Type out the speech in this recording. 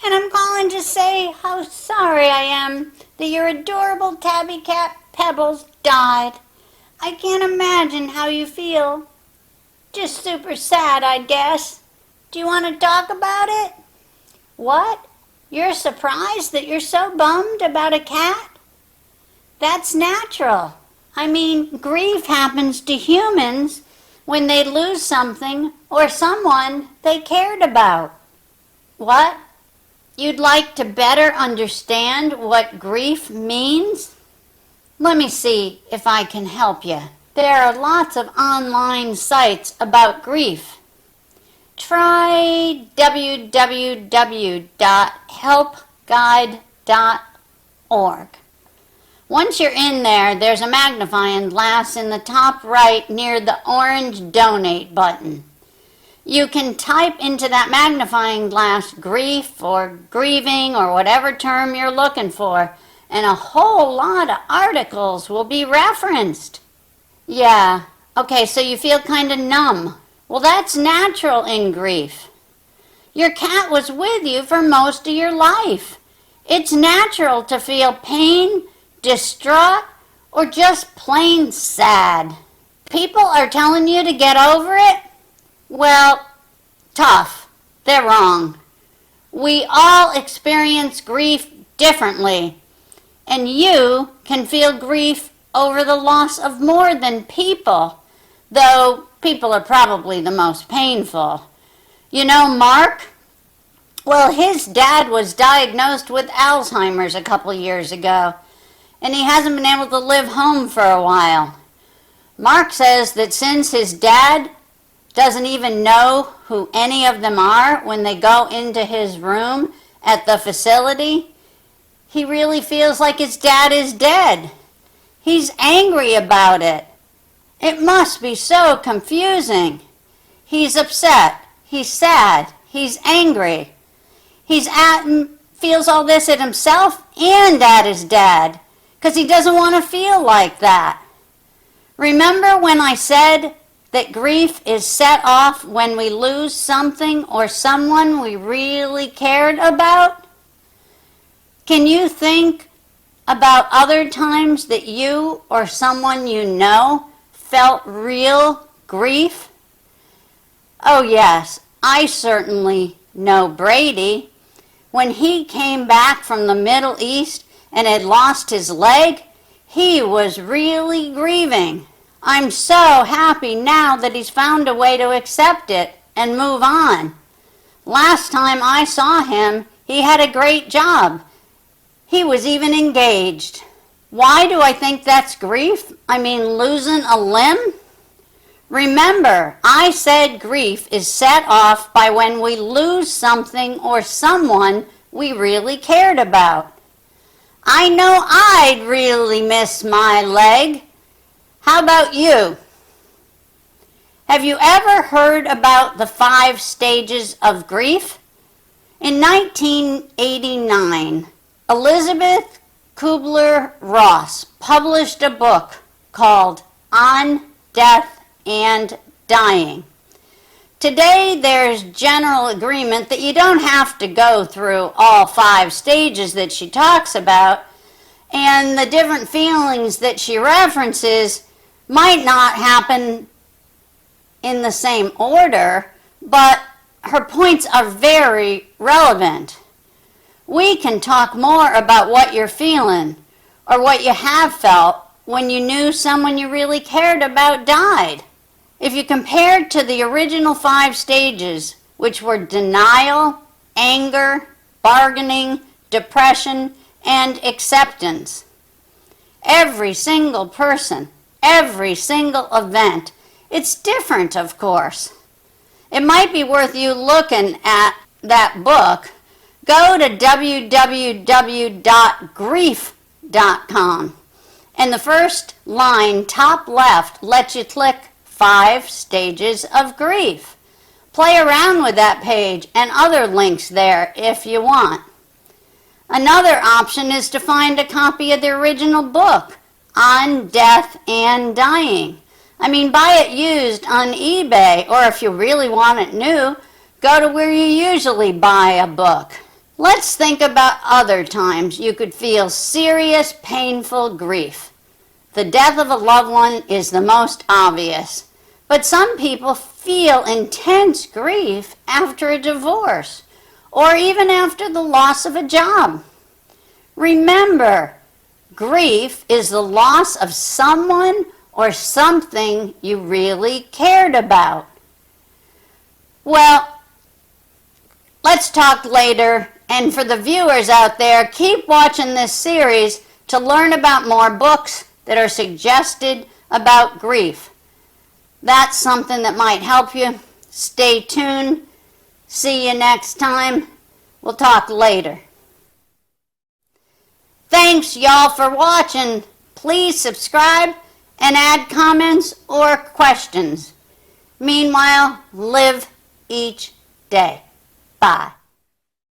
and I'm calling to say how sorry I am that your adorable tabby cat Pebbles died. I can't imagine how you feel. Just super sad, I guess. Do you want to talk about it? What? You're surprised that you're so bummed about a cat? That's natural. I mean, grief happens to humans when they lose something or someone they cared about. What? You'd like to better understand what grief means? Let me see if I can help you. There are lots of online sites about grief. Try www.helpguide.org. Once you're in there, there's a magnifying glass in the top right near the orange donate button. You can type into that magnifying glass grief or grieving or whatever term you're looking for, and a whole lot of articles will be referenced. Yeah, okay, so you feel kind of numb. Well, that's natural in grief. Your cat was with you for most of your life. It's natural to feel pain, distraught, or just plain sad. People are telling you to get over it? Well, tough. They're wrong. We all experience grief differently, and you can feel grief over the loss of more than people, though people are probably the most painful. You know Mark? Well, his dad was diagnosed with Alzheimer's a couple years ago, and he hasn't been able to live home for a while. Mark says that since his dad doesn't even know who any of them are when they go into his room at the facility, he really feels like his dad is dead. He's angry about it. It must be so confusing. He's upset. He's sad. He's angry. Feels all this at himself and at his dad, because he doesn't want to feel like that. Remember when I said that grief is set off when we lose something or someone we really cared about? Can you think about other times that you or someone you know felt real grief? Oh yes, I certainly know Brady. When he came back from the Middle East and had lost his leg, he was really grieving. I'm so happy now that he's found a way to accept it and move on. Last time I saw him, he had a great job. He was even engaged. Why do I think that's grief? I mean, losing a limb? Remember, I said grief is set off by when we lose something or someone we really cared about. I know I'd really miss my leg. How about you? Have you ever heard about the 5 stages of grief? In 1989, Elizabeth Kubler-Ross published a book called On Death and Dying. Today, there's general agreement that you don't have to go through all 5 stages that she talks about, and the different feelings that she references might not happen in the same order, but her points are very relevant. We can talk more about what you're feeling or what you have felt when you knew someone you really cared about died. If you compared to the original 5 stages, which were denial, anger, bargaining, depression, and acceptance, every single person, every single event, it's different, of course. It might be worth you looking at that book. Go to www.grief.com, and the first line, top left, lets you click 5 stages of grief. Play around with that page and other links there if you want. Another option is to find a copy of the original book, On Death and Dying. I mean, buy it used on eBay, or if you really want it new, go to where you usually buy a book. Let's think about other times you could feel serious, painful grief. The death of a loved one is the most obvious, but some people feel intense grief after a divorce or even after the loss of a job. Remember, grief is the loss of someone or something you really cared about. Well, let's talk later, and for the viewers out there, keep watching this series to learn about more books that are suggested about grief. That's something that might help you. Stay tuned. See you next time. We'll talk later. Thanks, y'all, for watching. Please subscribe and add comments or questions. Meanwhile, live each day. Bye.